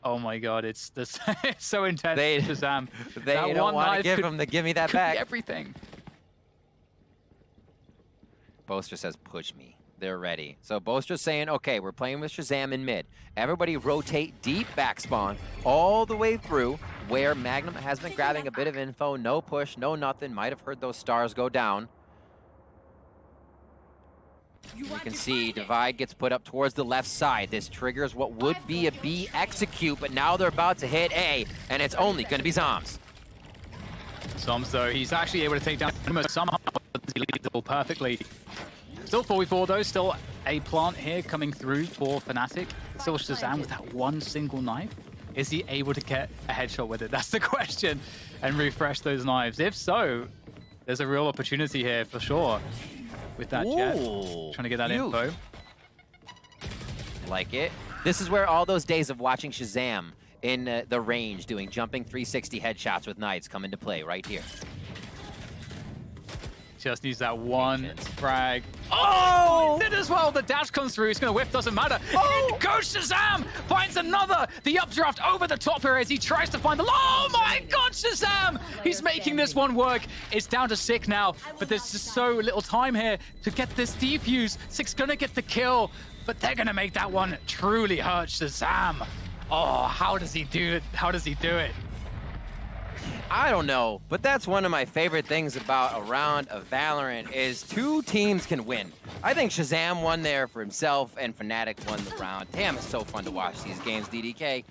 Oh my god, it's this it's so intense, Shazam. They don't want to give him the gimme that back. Everything. Boaster says, push me. They're ready. So Boaster's saying, okay, we're playing with Shazam in mid. Everybody rotate deep back spawn all the way through where Magnum has been grabbing a bit of info. No push, no nothing. Might have heard those stars go down. You can see Divide gets put up towards the left side. This triggers what would be a B execute, but now they're about to hit A, and it's only going to be Zoms. Zoms, though, he's actually able to take down somehow perfectly. Still 4v4 though, still a plant here coming through for Fnatic. Still Shazam with that one single knife. Is he able to get a headshot with it? That's the question. And refresh those knives. If so, there's a real opportunity here for sure. With that Jet, trying to get that info. Like it. This is where all those days of watching Shazam in the range doing jumping 360 headshots with knives come into play right here. Just needs that one frag. Oh! Did as well. The dash comes through. He's going to whip. Doesn't matter. Oh! In goes Shazam! Finds another. The updraft over the top here as he tries to find the... Oh my god, Shazam! He's making this one work. It's down to Sick now, but there's just so little time here to get this defuse. Sick's going to get the kill, but they're going to make that one truly hurt Shazam. Oh, how does he do it? How does he do it? I don't know, but that's one of my favorite things about a round of Valorant is 2 teams can win. I think Shazam won there for himself and Fnatic won the round. Damn, it's so fun to watch these games, DDK.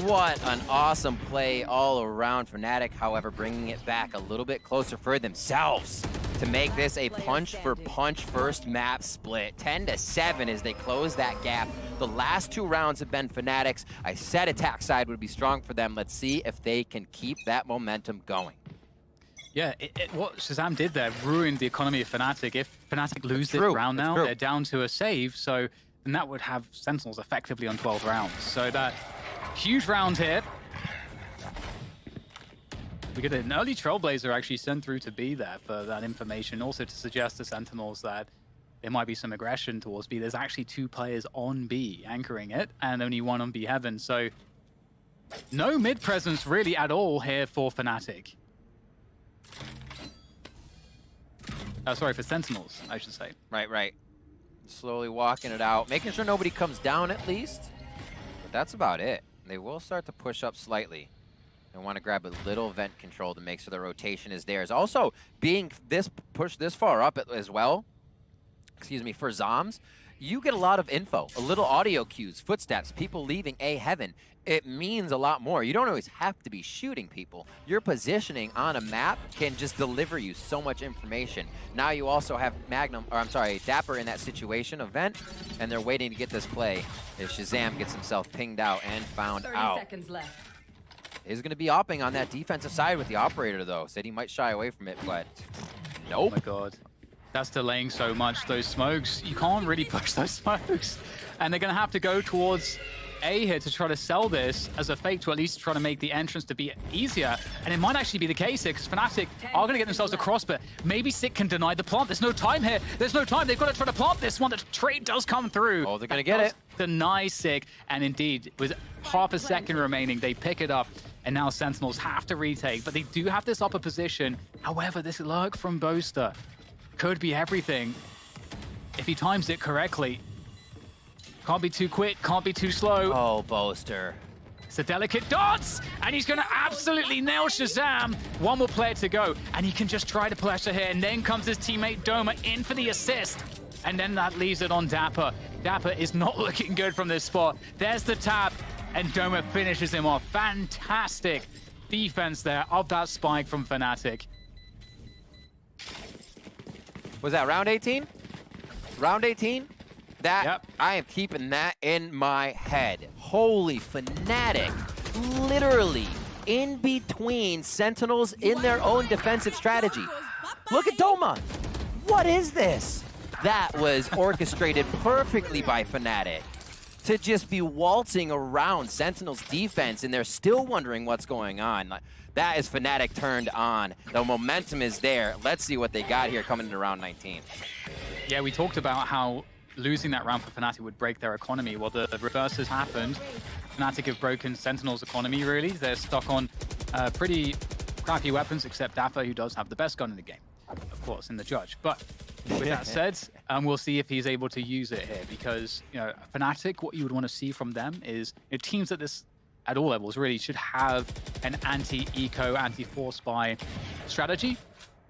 What an awesome play all around. Fnatic, however, bringing it back a little bit closer for themselves to make this a punch-for-punch first map split. 10-7 as they close that gap. The last 2 rounds have been Fnatic's. I said attack side would be strong for them. Let's see if they can keep that momentum going. Yeah, what Shazam did there ruined the economy of Fnatic. If Fnatic lose this round now, they're down to a save, so then that would have Sentinels effectively on 12 rounds. So that huge round here. We get an early Trailblazer actually sent through to B there for that information, also to suggest to Sentinels that there might be some aggression towards B. There's actually 2 players on B anchoring it, and only 1 on B Heaven, so no mid presence really at all here for Fnatic. Sorry, for Sentinels, I should say. Right. Slowly walking it out, making sure nobody comes down at least, but that's about it. They will start to push up slightly. They want to grab a little vent control to make sure the rotation is theirs. Also, being pushed this far up as well, excuse me, for Zoms, you get a lot of info, a little audio cues, footsteps, people leaving A heaven. It means a lot more. You don't always have to be shooting people. Your positioning on a map can just deliver you so much information. Now you also have Dapper in that situation event, and they're waiting to get this play as Shazam gets himself pinged out and found 30 out. seconds left. He's going to be opping on that defensive side with the operator, though. Said he might shy away from it, but Oh nope. my god. That's delaying so much. Those smokes, you can't really push those smokes. And they're going to have to go towards A here to try to sell this as a fake to at least try to make the entrance to be easier. And it might actually be the case here because Fnatic are going to get themselves across, but maybe Sick can deny the plant. There's no time here. There's no time. They've got to try to plant this one. The trade does come through. Oh, they're going to get it. Deny Sick. And indeed, with half a second remaining, they pick it up. And now Sentinels have to retake, but they do have this upper position. However, this lurk from Boaster could be everything if he times it correctly. Can't be too quick, can't be too slow. Oh, Boaster. It's a delicate dance, and he's going to absolutely nail Shazam. One more player to go, and he can just try to pressure here, and then comes his teammate Doma in for the assist. And then that leaves it on Dapper. Dapper is not looking good from this spot. There's the tap, and Doma finishes him off. Fantastic defense there of that spike from Fnatic. Was that round 18? Round 18? That, Yep. I am keeping that in my head. Holy Fnatic. Literally in between Sentinels in their own defensive strategy. Look at Doma. What is this? That was orchestrated perfectly by Fnatic to just be waltzing around Sentinels defense, and they're still wondering what's going on. That is Fnatic turned on. The momentum is there. Let's see what they got here coming into round 19. Yeah, we talked about how losing that round for Fnatic would break their economy. Well, the reverse has happened. Fnatic have broken Sentinel's economy, really. They're stuck on pretty crappy weapons, except Dapper, who does have the best gun in the game, of course, in the judge. But with that said, we'll see if he's able to use it here, because Fnatic, what you would want to see from them is teams at all levels really should have an anti-eco, anti-force buy strategy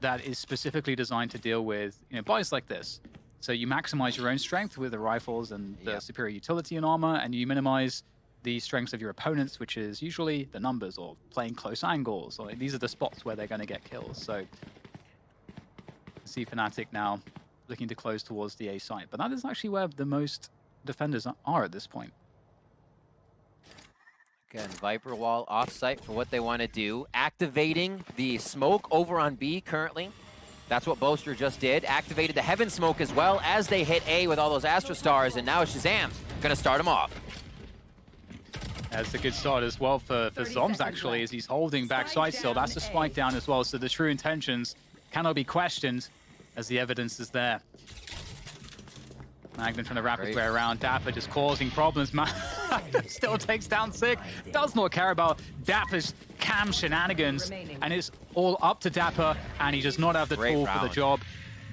that is specifically designed to deal with buys like this. So you maximize your own strength with the rifles and the superior utility and armor, and you minimize the strengths of your opponents, which is usually the numbers or playing close angles. Or these are the spots where they're going to get kills. So see Fnatic now looking to close towards the A site, but that is actually where the most defenders are at this point. Again, Viper Wall off-site for what they want to do. Activating the smoke over on B currently. That's what Boaster just did. Activated the Heaven Smoke as well as they hit A with all those Astra Stars, and now Shazam's going to start him off. That's a good start as well for Zoms, actually, as he's holding backside still. That's a spike down as well, so the true intentions cannot be questioned as the evidence is there. Magnum trying to wrap his way around. Dapper just causing problems. Still takes down Sick. Does not care about Dapper's cam shenanigans. And it's all up to Dapper, and he does not have the tool for the job.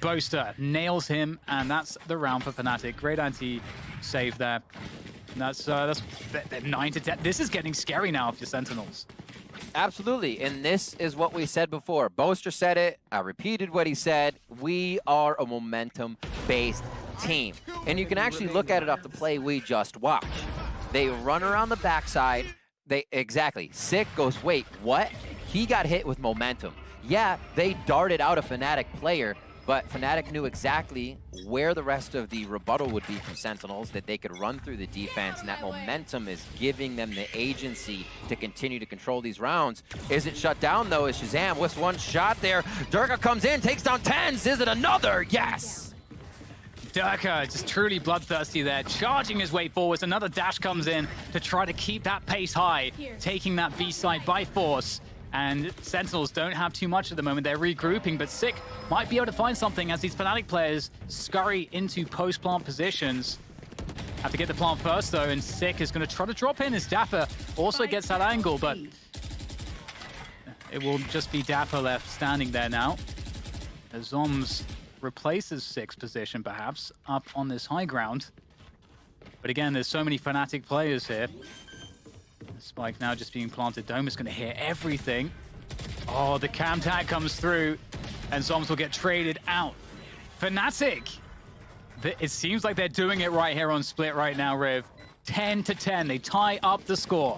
Boaster nails him, and that's the round for Fnatic. Great anti-save there. And that's 9 to 10. This is getting scary now for Sentinels. Absolutely, and this is what we said before. Boaster said it, I repeated what he said. We are a momentum-based team. And you can actually look at it off the play we just watched. They run around the backside. Sick goes, wait, what? He got hit with momentum. Yeah, they darted out a Fnatic player, but Fnatic knew exactly where the rest of the rebuttal would be from Sentinels, that they could run through the defense, and that momentum is giving them the agency to continue to control these rounds. Is it shut down, though, as Shazam whiffs one shot there. Durka comes in, takes down TenZ. Is it another? Yes! Durka just truly bloodthirsty there, charging his way forwards. Another dash comes in to try to keep that pace high, taking that B site by force. And Sentinels don't have too much at the moment. They're regrouping, but Sick might be able to find something as these Fnatic players scurry into post-plant positions. Have to get the plant first, though, and Sick is going to try to drop in as Dapper also gets that angle, but it will just be Dapper left standing there now. As Zoms replaces Sick's position, perhaps, up on this high ground. But again, there's so many Fnatic players here. Spike now just being planted. Dome is going to hear everything. Oh, the cam tag comes through, and Zoms will get traded out. Fnatic It seems like they're doing it right here on Split right now, Riv. 10-10, they tie up the score.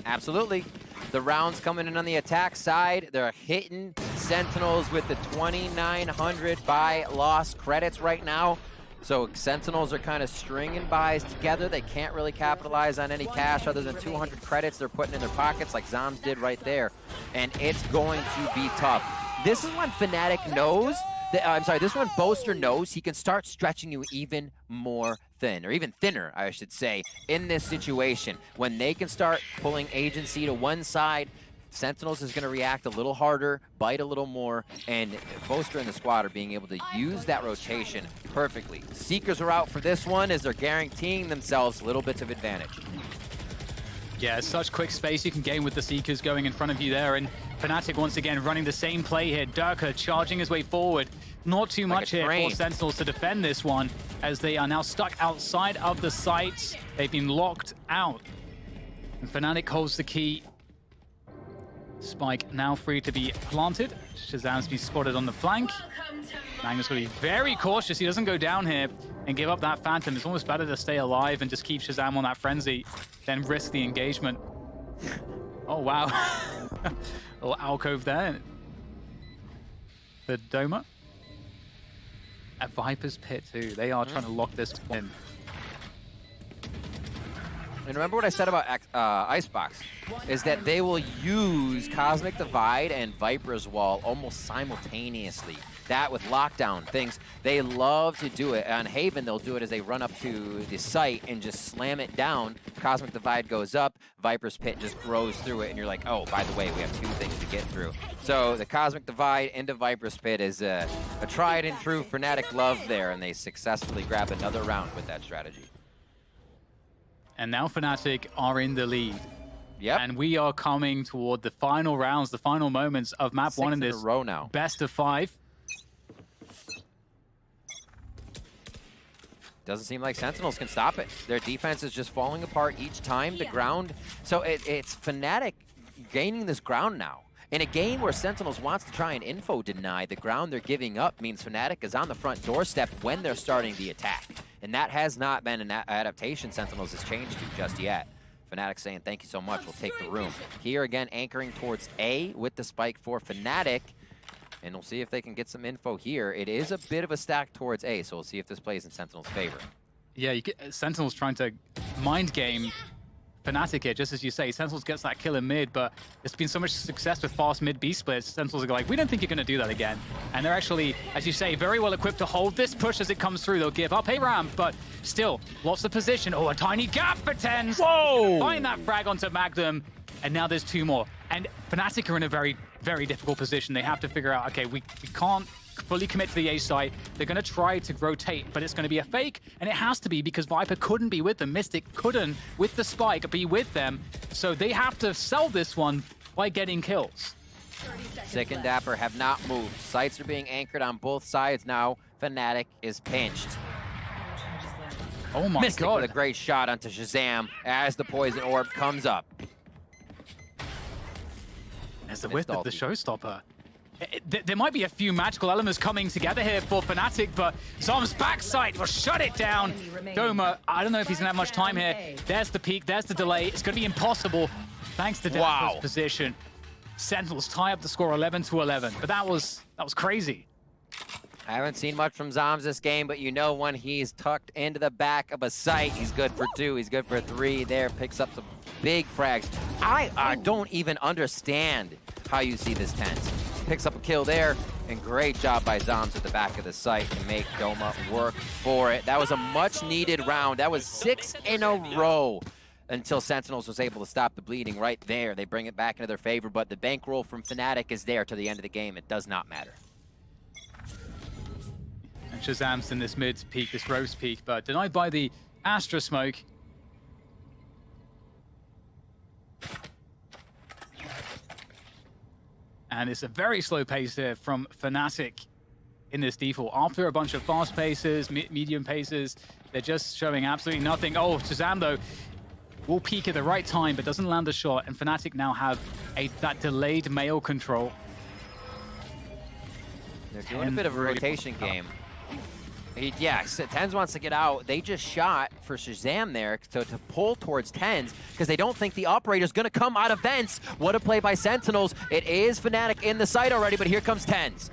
Absolutely. The rounds coming in on the attack side. They're hitting Sentinels with the 2,900 buy loss credits right now. So Sentinels are kind of stringing buys together. They can't really capitalize on any cash other than 200 credits they're putting in their pockets like Zoms did right there. And it's going to be tough. This is when Fnatic knows, this is when Boaster knows he can start stretching you even more thin, or even thinner, I should say, in this situation. When they can start pulling agency to one side, Sentinels is going to react a little harder, bite a little more, and Boaster and the squad are being able to use that rotation perfectly. Seekers are out for this one as they're guaranteeing themselves little bits of advantage. Yeah, such quick space you can gain with the Seekers going in front of you there, and Fnatic once again running the same play here. Durka charging his way forward. Not too much here for Sentinels to defend this one, as they are now stuck outside of the sites. They've been locked out. And Fnatic holds the key. Spike now free to be planted. Shazam's been spotted on the flank. Magnus will be very cautious. He doesn't go down here and give up that Phantom. It's almost better to stay alive and just keep Shazam on that frenzy than risk the engagement. Oh, wow. A little alcove there. The Doma. At Viper's Pit, too. They are trying to lock this in. And remember what I said about Icebox, is that they will use Cosmic Divide and Viper's Wall almost simultaneously. That with lockdown things, they love to do it. On Haven, they'll do it as they run up to the site and just slam it down. Cosmic Divide goes up, Viper's Pit just grows through it, and you're like, oh, by the way, we have two things to get through. So the Cosmic Divide into Viper's Pit is a tried and true Fnatic love there, and they successfully grab another round with that strategy. And now Fnatic are in the lead. Yep. And we are coming toward the final rounds, the final moments of map 1 in this row now. best of 5. Doesn't seem like Sentinels can stop it. Their defense is just falling apart each time. The ground, so it's Fnatic gaining this ground now. In a game where Sentinels wants to try and info deny, the ground they're giving up means Fnatic is on the front doorstep when they're starting the attack. And that has not been an adaptation Sentinels has changed to just yet. Fnatic saying, thank you so much, we'll take the room. Here again, anchoring towards A with the spike for Fnatic. And we'll see if they can get some info here. It is a bit of a stack towards A, so we'll see if this plays in Sentinel's favor. Yeah, Sentinel's trying to mind game Fnatic here, just as you say. Sentinels gets that kill in mid, but there's been so much success with fast mid B splits. Sentinels are like, we don't think you're going to do that again. And they're actually, as you say, very well equipped to hold this push as it comes through. They'll give up a ramp, but still, lots of position. Oh, a tiny gap for TenZ. Whoa! Find that frag onto Magnum, and now there's two more. And Fnatic are in a very, very difficult position. They have to figure out, okay, we can't fully commit to the A site. They're going to try to rotate, but it's going to be a fake, and it has to be because Viper couldn't be with them. Mystic couldn't, with the spike, be with them. So they have to sell this one by getting kills. Sick and Dapper have not moved. Sights are being anchored on both sides now. Fnatic is pinched. Oh my Mystic god. with a great shot onto Shazam as the poison orb comes up. There's the whip of the showstopper. There might be a few magical elements coming together here for Fnatic, but Zom's backside will shut it down. Doma, I don't know if he's gonna have much time here. There's the peak, there's the delay. It's gonna be impossible thanks to Dapper's position. Sentinels tie up the score 11-11, but that was crazy. I haven't seen much from Zoms this game, but you know when he's tucked into the back of a site, he's good for 2, he's good for 3 there, picks up some big frags. I don't even understand how you see this TenZ. Picks up a kill there, and great job by Zoms at the back of the site to make Doma work for it. That was a much-needed round. That was 6 in a row until Sentinels was able to stop the bleeding right there. They bring it back into their favor, but the bankroll from Fnatic is there to the end of the game. It does not matter. And Shazam's in this mid peak, this roast peak, but denied by the Astra smoke. And it's a very slow pace here from Fnatic in this default. After a bunch of fast paces, medium paces, they're just showing absolutely nothing. Oh, Shazam, though, will peak at the right time, but doesn't land the shot. And Fnatic now have that delayed mail control. They're doing a bit of a rotation game. Yeah, Tens wants to get out. They just shot for Shazam there to pull towards Tens because they don't think the operator's going to come out of vents. What a play by Sentinels. It is Fnatic in the site already, but here comes Tens.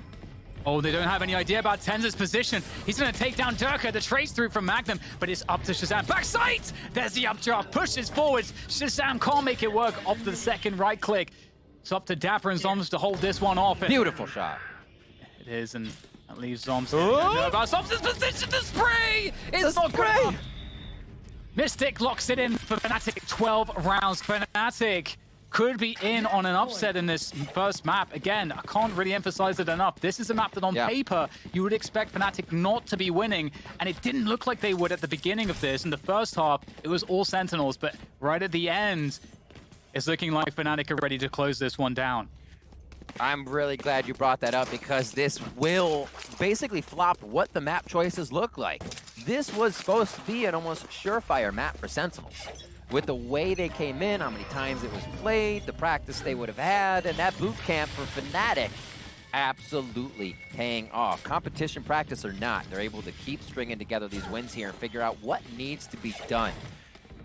Oh, they don't have any idea about Tens' position. He's going to take down Durka. The trace through from Magnum, but it's up to Shazam. Backside! There's the updraft. Pushes forwards. Shazam can't make it work off the second right click. It's up to Dapper and Zoms to hold this one off. Beautiful shot. It is, and that leaves Zoms. Zoms' position to spray! It's not good enough. Mystic locks it in for Fnatic. 12 rounds. Fnatic could be in on an upset in this first map. Again, I can't really emphasize it enough. This is a map that on paper, you would expect Fnatic not to be winning, and it didn't look like they would at the beginning of this. In the first half, it was all Sentinels, but right at the end, it's looking like Fnatic are ready to close this one down. I'm really glad you brought that up because this will basically flop what the map choices look like. This was supposed to be an almost surefire map for Sentinels. With the way they came in, how many times it was played, the practice they would have had, and that boot camp for Fnatic absolutely paying off. Competition practice or not, they're able to keep stringing together these wins here and figure out what needs to be done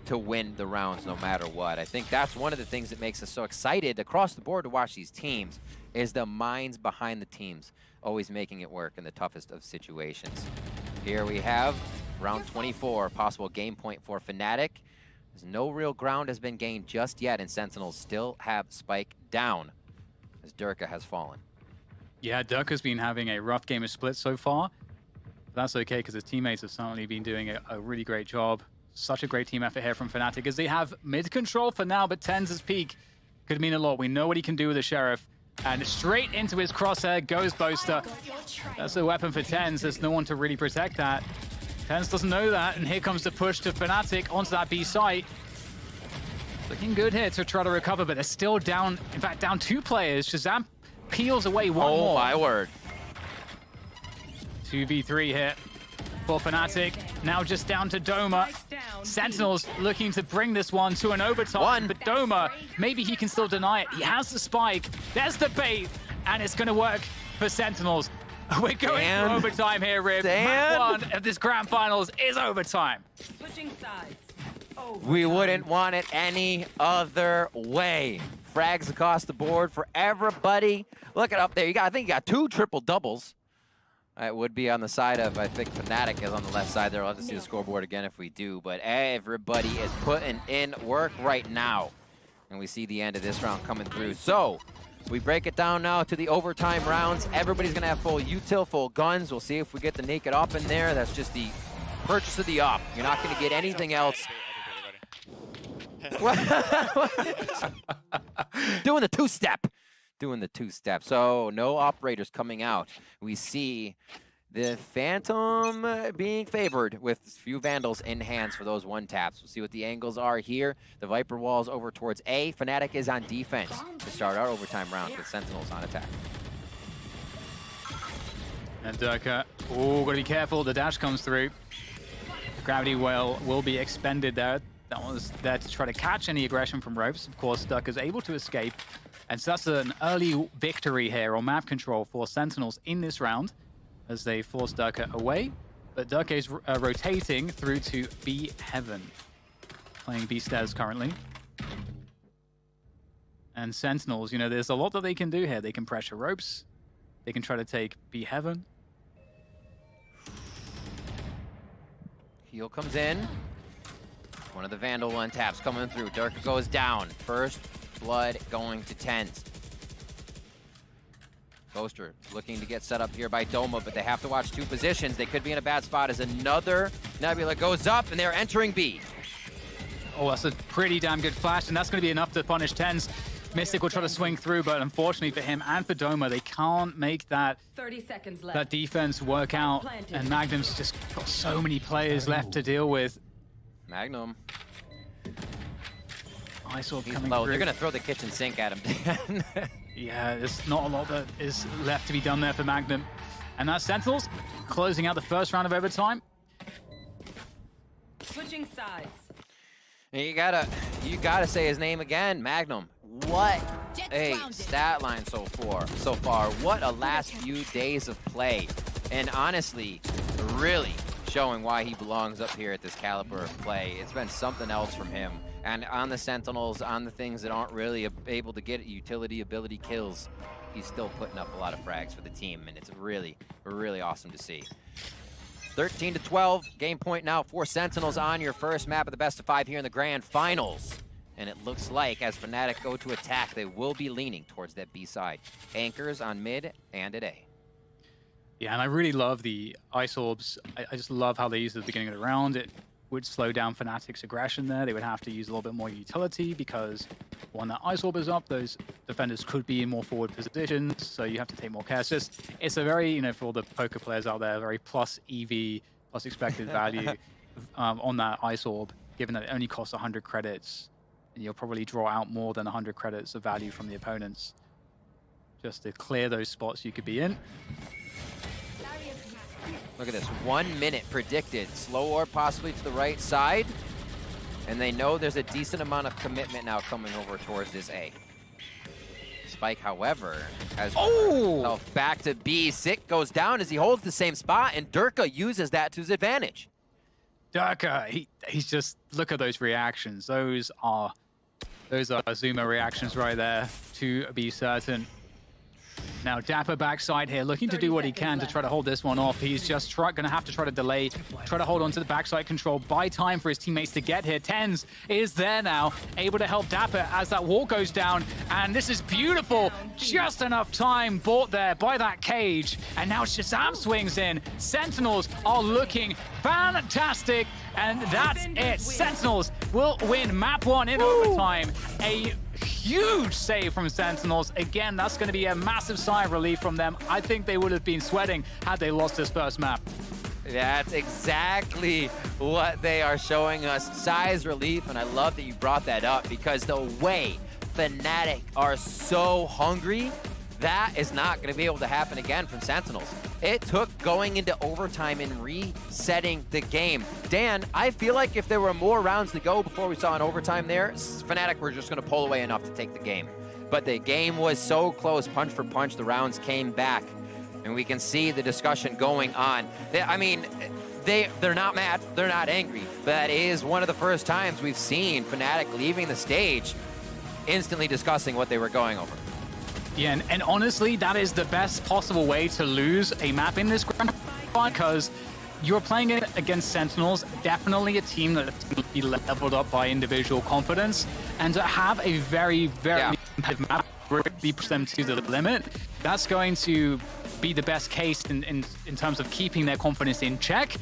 to win the rounds no matter what. I think that's one of the things that makes us so excited across the board to watch these teams is the minds behind the teams always making it work in the toughest of situations. Here we have round 24, possible game point for Fnatic. No real ground has been gained just yet, and Sentinels still have Spike down as Durka has fallen. Yeah, Durka's been having a rough game of split so far. But that's okay, because his teammates have certainly been doing a really great job. Such a great team effort here from Fnatic, as they have mid control for now, but Tens' peak could mean a lot. We know what he can do with the Sheriff. And straight into his crosshair goes Boaster. That's a weapon for Tens. There's no one to really protect that. Tens doesn't know that, and here comes the push to Fnatic onto that B site. Looking good here to try to recover, but they're still down, in fact, down 2 players. Shazam peels away one more. Oh my word. 2v3 here for Fnatic. Now just down to Doma. Sentinels looking to bring this one to an overtime, but Doma, maybe he can still deny it. He has the spike. There's the bait, and it's going to work for Sentinels. We're going for overtime here, Rib. Map 1 of this grand finals is overtime. Switching sides. We wouldn't want it any other way. Frags across the board for everybody. Look it up there. I think you got 2 triple doubles. It would be on the side of, I think Fnatic is on the left side there. I'll have to see the scoreboard again if we do. But everybody is putting in work right now. And we see the end of this round coming through. So we break it down now to the overtime rounds. Everybody's going to have full util, full guns. We'll see if we get the naked op in there. That's just the purchase of the op. You're not going to get anything else. Doing the two-step. Doing the two-step. So no operators coming out. We see the Phantom being favored with a few Vandals in hands for those one-taps. We'll see what the angles are here. The Viper wall's over towards A. Fnatic is on defense to start our overtime round with Sentinels on attack. And Durka, oh, gotta be careful. The dash comes through. Gravity well will be expended there. That was there to try to catch any aggression from Ropes. Of course, Durka's able to escape. And so that's an early victory here on map control for Sentinels in this round as they force Durka away. But Durka is rotating through to B Heaven, playing B stairs currently. And Sentinels, you know, there's a lot that they can do here. They can pressure Ropes. They can try to take B Heaven. Heal comes in. One of the Vandal one taps coming through. Durka goes down. First blood going to Tens. Boaster looking to get set up here by Doma, but they have to watch 2 positions. They could be in a bad spot as another Nebula goes up, and they're entering B. Oh, that's a pretty damn good flash, and that's going to be enough to punish Tens. Mystic will try to swing through, but unfortunately for him and for Doma, they can't make that 30 seconds left. That defense work out, and Magnum's just got so many players left to deal with. Magnum. He's coming low. They're going to throw the kitchen sink at him. Yeah, there's not a lot that is left to be done there for Magnum. And that's Sentinels closing out the first round of overtime. Switching sides. You gotta say his name again, Magnum. What a stat line so far. What a last few days of play. And honestly, really showing why he belongs up here at this caliber of play. It's been something else from him. And on the Sentinels, on the things that aren't really able to get utility ability kills, he's still putting up a lot of frags for the team, and it's really, really awesome to see. 13-12, game point now for Sentinels on your first map of the best of 5 here in the grand finals. And it looks like as Fnatic go to attack, they will be leaning towards that B side. Anchors on mid and at A. Yeah, and I really love the Ice Orbs. I just love how they use it at the beginning of the round. It would slow down Fnatic's aggression there. They would have to use a little bit more utility because when that Ice Orb is up, those defenders could be in more forward positions, so you have to take more care. It's a very, you know, for all the poker players out there, very plus EV, plus expected value on that Ice Orb, given that it only costs 100 credits, and you'll probably draw out more than 100 credits of value from the opponents just to clear those spots you could be in. Look at this, 1 minute predicted. Slow orb possibly to the right side. And they know there's a decent amount of commitment now coming over towards this A. Spike, however, has himself back to B. Sick goes down as he holds the same spot, and Durka uses that to his advantage. Durka, he's just, look at those reactions. Those are Zuma reactions right there, to be certain. Now Dapper backside here, looking to do what he can to try to hold this one off. He's just going to have to try to delay, try to hold on to the backside control, buy time for his teammates to get here. Tens is there now, able to help Dapper as that wall goes down. And this is beautiful. Just enough time bought there by that cage. And now Shazam swings in. Sentinels are looking fantastic. And that's it. Sentinels will win map 1 in overtime. A huge save from Sentinels. Again, that's going to be a massive sigh of relief from them. I think they would have been sweating had they lost this first map. That's exactly what they are showing us. Sigh's relief, and I love that you brought that up because the way Fnatic are so hungry, that is not going to be able to happen again from Sentinels. It took going into overtime and resetting the game. Dan, I feel like if there were more rounds to go before we saw an overtime there, Fnatic were just going to pull away enough to take the game. But the game was so close, punch for punch, the rounds came back. And we can see the discussion going on. They're not mad, they're not angry. That is one of the first times we've seen Fnatic leaving the stage, instantly discussing what they were going over. Yeah, and honestly, that is the best possible way to lose a map in this grand final because you're playing it against Sentinels, definitely a team that's going to be leveled up by individual confidence, and to have a very, very competitive map really push them to the limit, that's going to be the best case in terms of keeping their confidence in check